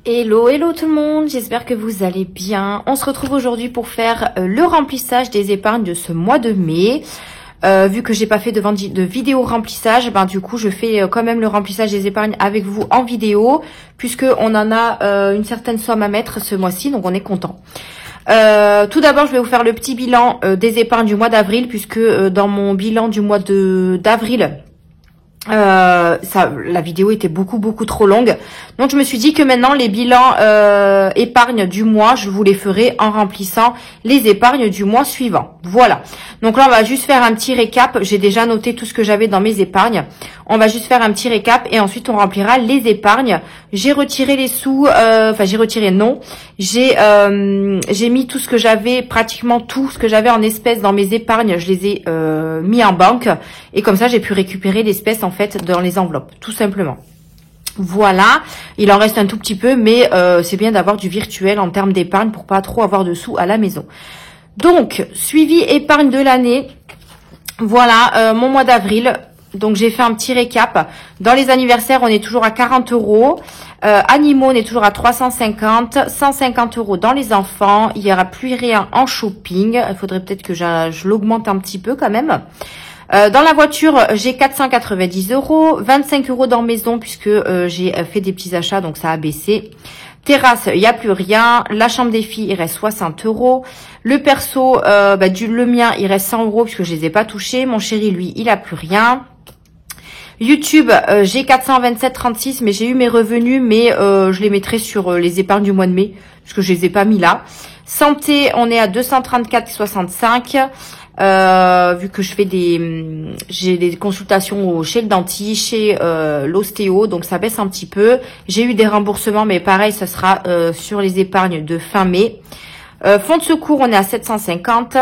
Hello, hello tout le monde, j'espère que vous allez bien. On se retrouve aujourd'hui pour faire le remplissage des épargnes de ce mois de mai. Vu que j'ai pas fait de vidéo remplissage, ben du coup je fais quand même le remplissage des épargnes avec vous en vidéo, puisque on en a une certaine somme à mettre ce mois-ci, donc on est content. Tout d'abord, je vais vous faire le petit bilan des épargnes du mois d'avril, puisque dans mon bilan du mois d'avril, la vidéo était beaucoup trop longue, donc je me suis dit que maintenant les bilans épargne du mois, je vous les ferai en remplissant les épargnes du mois suivant. Voilà, donc là on va juste faire un petit récap. J'ai déjà noté tout ce que j'avais dans mes épargnes. On va juste faire un petit récap et ensuite on remplira les épargnes. J'ai retiré les sous, j'ai mis tout ce que j'avais, pratiquement tout ce que j'avais en espèces dans mes épargnes, je les ai mis en banque, et comme ça j'ai pu récupérer l'espèce en fait dans les enveloppes, tout simplement. Voilà, il en reste un tout petit peu, mais c'est bien d'avoir du virtuel en termes d'épargne pour pas trop avoir de sous à la maison. Donc, suivi épargne de l'année. Voilà, mon mois d'avril. Donc, j'ai fait un petit récap. Dans les anniversaires, on est toujours à 40 €. Animaux, on est toujours à 350. 150 € dans les enfants. Il n'y aura plus rien en shopping. Il faudrait peut-être que je l'augmente un petit peu quand même. Dans la voiture, j'ai 490 €, 25 € dans maison puisque j'ai fait des petits achats, donc ça a baissé. Terrasse, il n'y a plus rien. La chambre des filles, il reste 60 €. Le perso, le mien, il reste 100 € puisque je les ai pas touchés. Mon chéri, lui, il a plus rien. YouTube, j'ai 427,36, mais j'ai eu mes revenus, mais je les mettrai sur les épargnes du mois de mai puisque je les ai pas mis là. Santé, on est à 234,65. Vu que j'ai des consultations chez le dentiste, chez l'ostéo, donc ça baisse un petit peu. J'ai eu des remboursements, mais pareil, ça sera sur les épargnes de fin mai. Fonds de secours, on est à 750.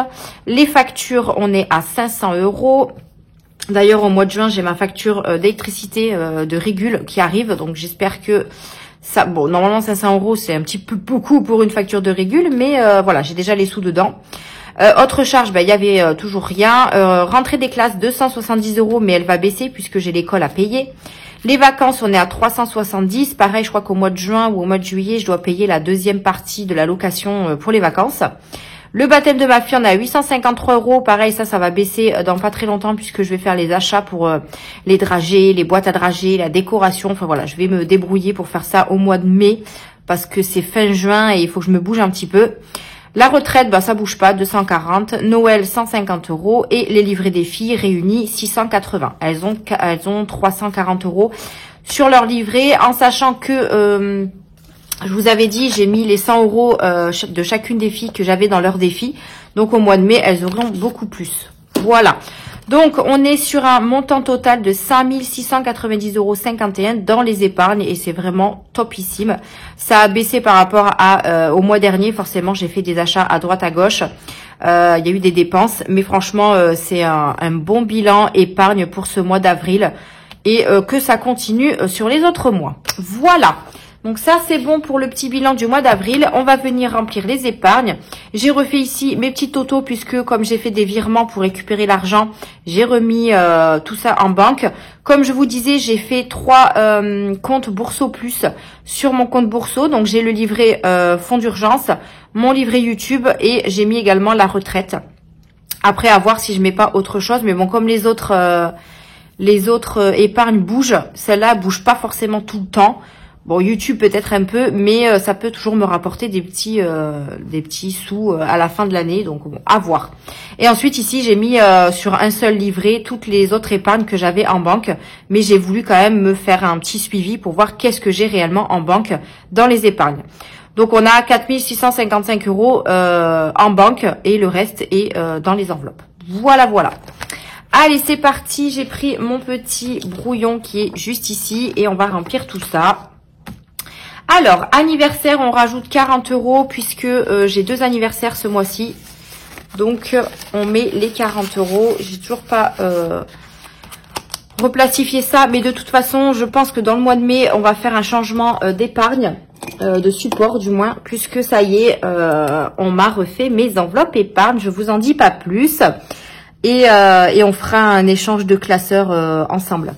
Les factures, on est à 500 €. D'ailleurs, au mois de juin, j'ai ma facture d'électricité de Régule qui arrive, donc j'espère que ça... Bon, normalement, 500 €, c'est un petit peu beaucoup pour une facture de Régule, mais voilà, j'ai déjà les sous dedans. Autre charge, il y avait toujours rien. Rentrée des classes, 270 €, mais elle va baisser puisque j'ai l'école à payer. Les vacances, on est à 370. Pareil, je crois qu'au mois de juin ou au mois de juillet, je dois payer la deuxième partie de la location pour les vacances. Le baptême de ma fille, on est à 853 €. Pareil, ça va baisser dans pas très longtemps puisque je vais faire les achats pour les dragées, les boîtes à dragées, la décoration. Enfin voilà, je vais me débrouiller pour faire ça au mois de mai parce que c'est fin juin et il faut que je me bouge un petit peu. La retraite, ça bouge pas, 240. Noël, 150 €. Et les livrets des filles réunis, 680. Elles ont 340 € sur leur livret, en sachant que, je vous avais dit, j'ai mis les 100 € de chacune des filles que j'avais dans leur défi. Donc, au mois de mai, elles auront beaucoup plus. Voilà. Donc, on est sur un montant total de 5 690,51 € dans les épargnes et c'est vraiment topissime. Ça a baissé par rapport au mois dernier. Forcément, j'ai fait des achats à droite, à gauche. Il y a eu des dépenses, mais franchement, c'est un bon bilan épargne pour ce mois d'avril et que ça continue sur les autres mois. Voilà. Donc ça, c'est bon pour le petit bilan du mois d'avril. On va venir remplir les épargnes. J'ai refait ici mes petits totaux puisque comme j'ai fait des virements pour récupérer l'argent, j'ai remis tout ça en banque. Comme je vous disais, j'ai fait 3 comptes Bourseau Plus sur mon compte Bourseau. Donc j'ai le livret fonds d'urgence, mon livret YouTube et j'ai mis également la retraite. Après, à voir si je mets pas autre chose. Mais bon, comme les autres épargnes bougent, celle-là bouge pas forcément tout le temps. Bon, YouTube peut-être un peu, mais ça peut toujours me rapporter des petits sous à la fin de l'année. Donc, bon, à voir. Et ensuite, ici, j'ai mis sur un seul livret toutes les autres épargnes que j'avais en banque. Mais j'ai voulu quand même me faire un petit suivi pour voir qu'est-ce que j'ai réellement en banque dans les épargnes. Donc, on a 4 655 € en banque et le reste est dans les enveloppes. Voilà, voilà. Allez, c'est parti. J'ai pris mon petit brouillon qui est juste ici et on va remplir tout ça. Alors, anniversaire, on rajoute 40 € puisque j'ai 2 anniversaires ce mois-ci. Donc, on met les 40 €. J'ai toujours pas replacifié ça. Mais de toute façon, je pense que dans le mois de mai, on va faire un changement d'épargne, de support du moins. Puisque ça y est, on m'a refait mes enveloppes épargne. Je vous en dis pas plus. Et on fera un échange de classeurs ensemble.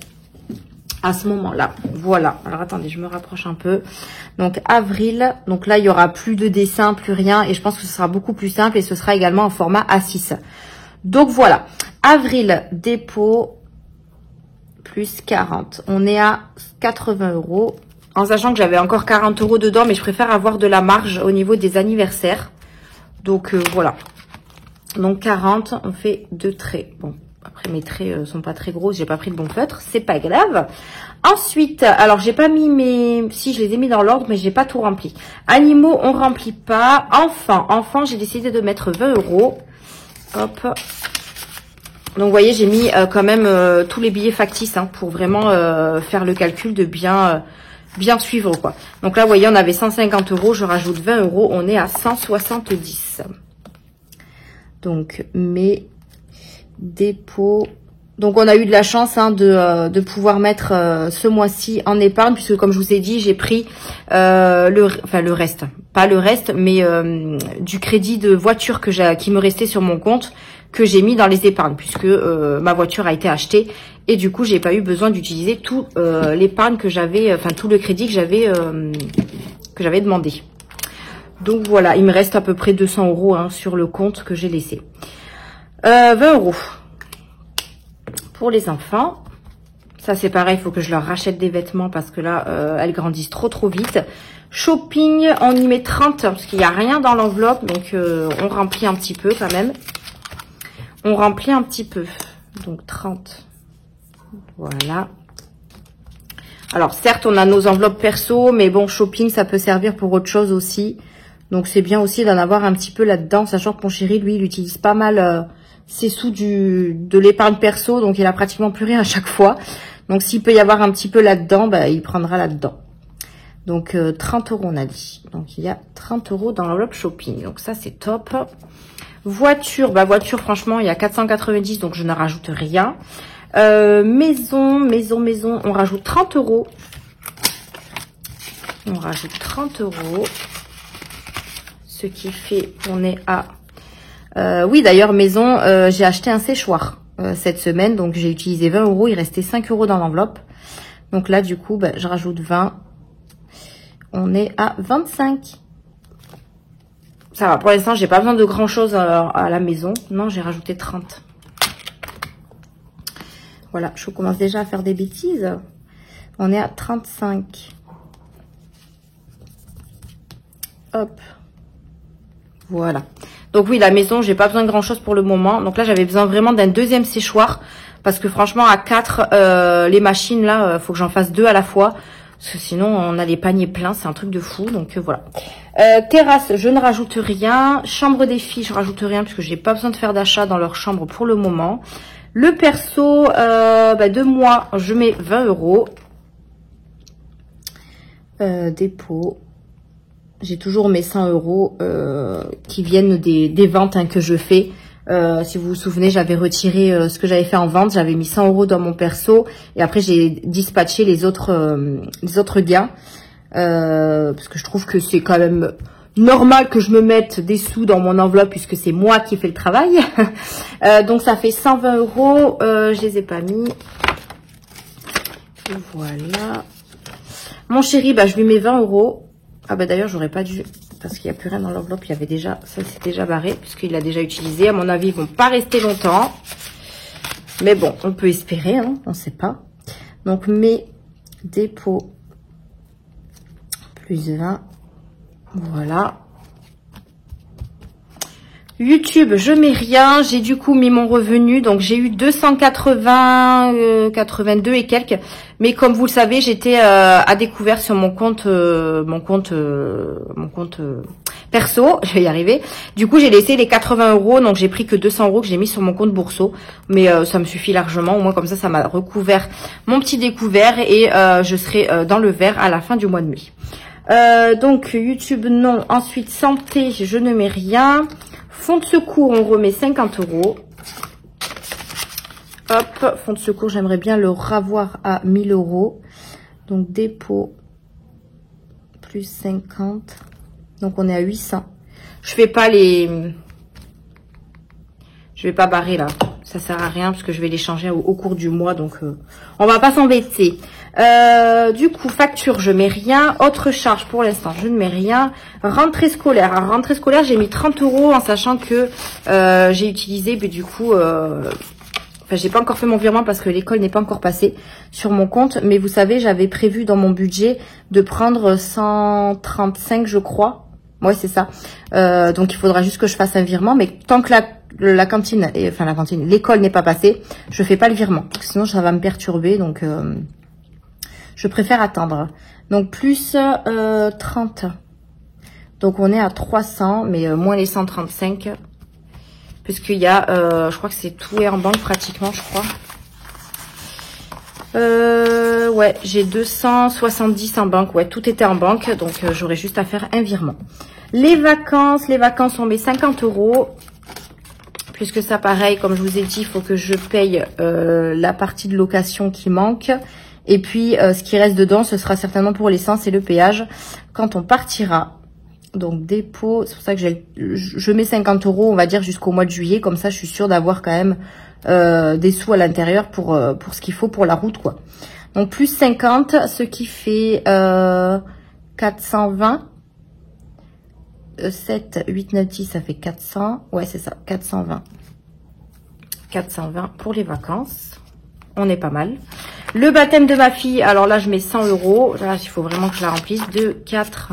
à ce moment-là. Voilà. Alors, attendez, je me rapproche un peu. Donc, avril. Donc là, il y aura plus de dessin, plus rien. Et je pense que ce sera beaucoup plus simple et ce sera également en format A6. Donc, voilà. Avril, dépôt, plus 40. On est à 80 €. En sachant que j'avais encore 40 € dedans, mais je préfère avoir de la marge au niveau des anniversaires. Donc, voilà. Donc, 40, on fait 2 traits. Bon. Après, mes traits sont pas très gros, j'ai pas pris le bon feutre, c'est pas grave. Ensuite, alors j'ai pas mis mes... Si, je les ai mis dans l'ordre, mais j'ai pas tout rempli. Animaux, on remplit pas. Enfants, j'ai décidé de mettre 20 €. Hop. Donc, vous voyez, j'ai mis quand même tous les billets factices hein, pour vraiment faire le calcul de bien suivre, quoi. Donc là, vous voyez, on avait 150 €, je rajoute 20 €, on est à 170. Donc, mes... dépôt. Donc on a eu de la chance hein, de pouvoir mettre ce mois-ci en épargne, puisque comme je vous ai dit, j'ai pris le reste, pas le reste, mais du crédit de voiture qui me restait sur mon compte, que j'ai mis dans les épargnes, puisque ma voiture a été achetée et du coup j'ai pas eu besoin d'utiliser tout l'épargne que j'avais, enfin tout le crédit que j'avais demandé. Donc voilà, il me reste à peu près 200 € hein, sur le compte que j'ai laissé. 20 € pour les enfants. Ça, c'est pareil, il faut que je leur rachète des vêtements parce que là, elles grandissent trop vite. Shopping, on y met 30 parce qu'il n'y a rien dans l'enveloppe. Donc, on remplit un petit peu quand même. On remplit un petit peu. Donc, 30. Voilà. Alors, certes, on a nos enveloppes perso, mais bon, shopping, ça peut servir pour autre chose aussi. Donc, c'est bien aussi d'en avoir un petit peu là-dedans, sachant que mon chéri, lui, il utilise pas mal... c'est sous de l'épargne perso, donc il a pratiquement plus rien à chaque fois. Donc s'il peut y avoir un petit peu là-dedans, bah, il prendra là-dedans. Donc 30 € on a dit. Donc il y a 30 € dans l'enveloppe shopping. Donc ça c'est top. Voiture, bah voiture franchement il y a 490, donc je ne rajoute rien. Maison, on rajoute 30 €. On rajoute 30 €. Ce qui fait qu'on est à... oui, d'ailleurs, maison, j'ai acheté un séchoir cette semaine. Donc, j'ai utilisé 20 €. Il restait 5 € dans l'enveloppe. Donc là, du coup, bah, je rajoute 20. On est à 25. Ça va. Pour l'instant, j'ai pas besoin de grand-chose à la maison. Non, j'ai rajouté 30. Voilà, je commence déjà à faire des bêtises. On est à 35. Hop. Voilà. Donc oui, la maison, j'ai pas besoin de grand chose pour le moment. Donc là, j'avais besoin vraiment d'un deuxième séchoir. Parce que franchement, à 4, les machines, là, faut que j'en fasse 2 à la fois. Parce que sinon, on a les paniers pleins. C'est un truc de fou. Donc voilà. Terrasse, je ne rajoute rien. Chambre des filles, je rajoute rien. Parce que j'ai pas besoin de faire d'achat dans leur chambre pour le moment. Le perso, de moi, je mets 20 €. Dépôt. J'ai toujours mes 100 € qui viennent des ventes hein, que je fais. Si vous vous souvenez, j'avais retiré ce que j'avais fait en vente. J'avais mis 100 € dans mon perso. Et après, j'ai dispatché les autres gains. Parce que je trouve que c'est quand même normal que je me mette des sous dans mon enveloppe puisque c'est moi qui fais le travail. Donc, ça fait 120 €. Je les ai pas mis. Voilà. Mon chéri, bah, je lui mets 20 €. Ah bah d'ailleurs, j'aurais pas dû, parce qu'il n'y a plus rien dans l'enveloppe. Il y avait déjà, ça c'est déjà barré, puisqu'il a déjà utilisé. À mon avis, ils vont pas rester longtemps. Mais bon, on peut espérer, hein, on sait pas. Donc, mes dépôts, plus 20. Voilà. YouTube, je mets rien. J'ai du coup mis mon revenu. Donc, j'ai eu 280, 82 et quelques. Mais comme vous le savez, j'étais à découvert sur mon compte perso. Je vais y arriver. Du coup, j'ai laissé les 80 €. Donc, j'ai pris que 200 € que j'ai mis sur mon compte bourseau. Mais ça me suffit largement. Au moins, comme ça m'a recouvert mon petit découvert. Et je serai dans le vert à la fin du mois de mai. Donc, YouTube, non. Ensuite, santé, je ne mets rien. Fonds de secours, on remet 50 €. Hop, fonds de secours, j'aimerais bien le ravoir à 1000 €. Donc, dépôt, plus 50. Donc, on est à 800. Je vais pas barrer là. Ça sert à rien parce que je vais les changer au cours du mois. Donc, on va pas s'embêter. Du coup, facture, je mets rien. Autre charge, pour l'instant, je ne mets rien. Rentrée scolaire. Alors, rentrée scolaire, j'ai mis 30 € en sachant que j'ai utilisé, mais du coup... Enfin, j'ai pas encore fait mon virement parce que l'école n'est pas encore passée sur mon compte. Mais vous savez, j'avais prévu dans mon budget de prendre 135, je crois. Ouais, c'est ça. Donc, il faudra juste que je fasse un virement. Mais tant que la cantine, l'école n'est pas passée, je fais pas le virement. Parce que sinon, ça va me perturber. Donc, je préfère attendre. Donc, plus 30. Donc, on est à 300, mais moins les 135. Puisqu'il y a, je crois que c'est tout est en banque pratiquement, je crois. Ouais, j'ai 270 en banque. Ouais, tout était en banque, donc j'aurais juste à faire un virement. Les vacances, on met 50 €. Puisque ça, pareil, comme je vous ai dit, il faut que je paye la partie de location qui manque. Et puis, ce qui reste dedans, ce sera certainement pour l'essence et le péage quand on partira. Donc, dépôt, c'est pour ça que je mets 50 €, on va dire, jusqu'au mois de juillet. Comme ça, je suis sûre d'avoir quand même des sous à l'intérieur pour ce qu'il faut pour la route, quoi. Donc, plus 50, ce qui fait 420. 7, 8, 9, 10, ça fait 400. Ouais, c'est ça, 420. 420 pour les vacances. On est pas mal. Le baptême de ma fille, alors là, je mets 100 €. Là, il faut vraiment que je la remplisse. 2, 4...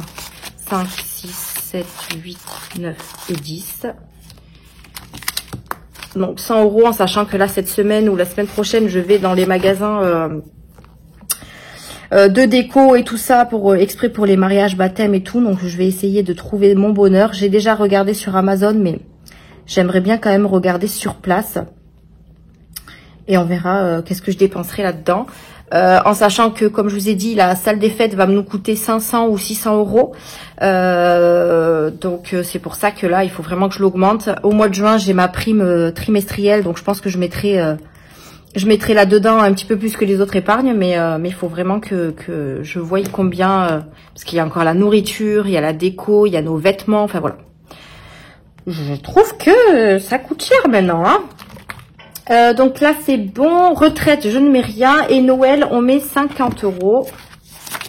5, 6, 7, 8, 9 et 10. Donc 100 € en sachant que là, cette semaine ou la semaine prochaine, je vais dans les magasins de déco et tout ça exprès pour les mariages, baptêmes et tout. Donc je vais essayer de trouver mon bonheur. J'ai déjà regardé sur Amazon, mais j'aimerais bien quand même regarder sur place. Et on verra qu'est-ce que je dépenserai là-dedans. En sachant que, comme je vous ai dit, la salle des fêtes va nous coûter 500 ou 600 €. Donc, c'est pour ça que là, il faut vraiment que je l'augmente. Au mois de juin, j'ai ma prime trimestrielle. Donc, je pense que je mettrai là-dedans un petit peu plus que les autres épargnes. Mais il faut vraiment que je voie combien... parce qu'il y a encore la nourriture, il y a la déco, il y a nos vêtements. Enfin, voilà. Je trouve que ça coûte cher maintenant, hein. Donc là, c'est bon. Retraite, je ne mets rien. Et Noël, on met 50 €.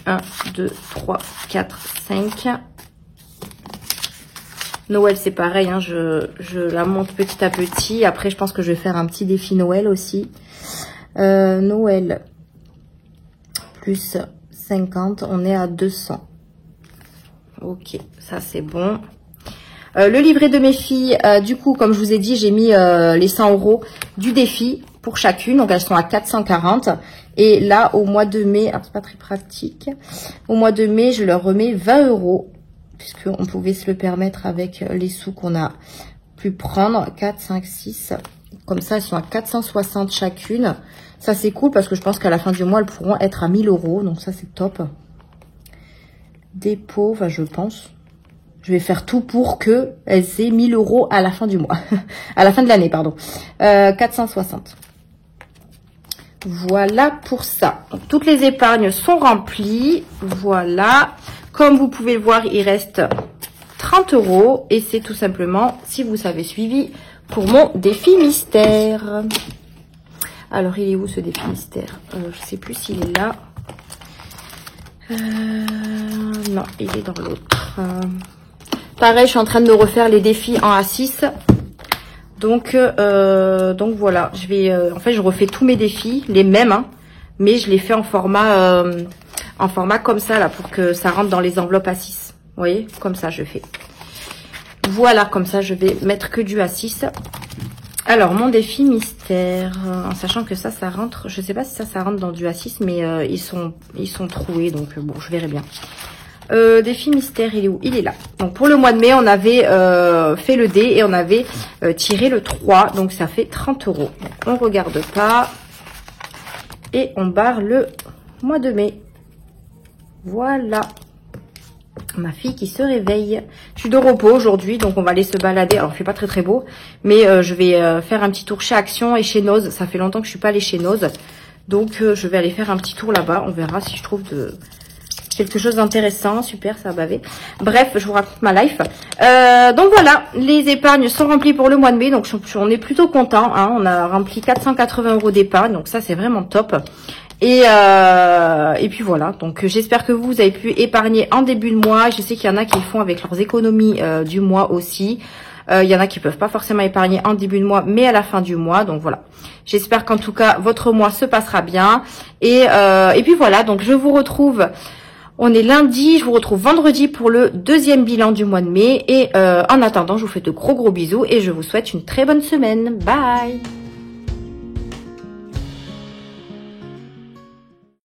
1, 2, 3, 4, 5. Noël, c'est pareil. Hein, je la monte petit à petit. Après, je pense que je vais faire un petit défi Noël aussi. Noël, plus 50. On est à 200. Ok, ça, c'est bon. Le livret de mes filles, du coup, comme je vous ai dit, j'ai mis les 100 € du défi pour chacune. Donc, elles sont à 440. Et là, au mois de mai, alors c'est pas très pratique. Au mois de mai, je leur remets 20 €. Puisqu'on pouvait se le permettre avec les sous qu'on a pu prendre. 4, 5, 6. Comme ça, elles sont à 460 chacune. Ça, c'est cool parce que je pense qu'à la fin du mois, elles pourront être à 1000 €. Donc, ça, c'est top. Dépôt, enfin, je pense. Je vais faire tout pour que elles aient 1000 € à la fin du mois. À la fin de l'année, pardon. 460. Voilà pour ça. Donc, toutes les épargnes sont remplies. Voilà. Comme vous pouvez le voir, il reste 30 €. Et c'est tout simplement, si vous avez suivi, pour mon défi mystère. Alors, il est où ce défi mystère? Je sais plus s'il est là. Non, il est dans l'autre. Pareil, je suis en train de me refaire les défis en A6. Donc voilà, je vais, en fait, je refais tous mes défis, les mêmes, hein, mais je les fais en format comme ça, là, pour que ça rentre dans les enveloppes A6. Vous voyez, comme ça, je fais. Voilà, comme ça, je vais mettre que du A6. Alors, mon défi mystère, en sachant que ça rentre, je sais pas si ça rentre dans du A6, mais ils sont troués, donc bon, je verrai bien. Défi mystère, il est où? Il est là. Donc pour le mois de mai, on avait fait le dé et on avait tiré le 3. Donc ça fait 30 €. Donc, on regarde pas. Et on barre le mois de mai. Voilà. Ma fille qui se réveille. Je suis de repos aujourd'hui, donc on va aller se balader. Alors il fait pas très très beau, mais je vais faire un petit tour chez Action et chez Noz. Ça fait longtemps que je suis pas allée chez Noz. Donc je vais aller faire un petit tour là-bas. On verra si je trouve quelque chose d'intéressant. Super, ça a bavé. Bref, je vous raconte ma life. Donc voilà, les épargnes sont remplies pour le mois de mai. Donc on est plutôt content, hein. On a rempli 480 € d'épargne. Donc ça, c'est vraiment top. Et puis voilà, donc j'espère que vous avez pu épargner en début de mois. Je sais qu'il y en a qui le font avec leurs économies du mois aussi. Il y en a qui peuvent pas forcément épargner en début de mois, mais à la fin du mois. Donc voilà, j'espère qu'en tout cas, votre mois se passera bien. Et puis voilà, donc je vous retrouve, on est lundi, je vous retrouve vendredi pour le deuxième bilan du mois de mai. Et en attendant, je vous fais de gros bisous et je vous souhaite une très bonne semaine. Bye!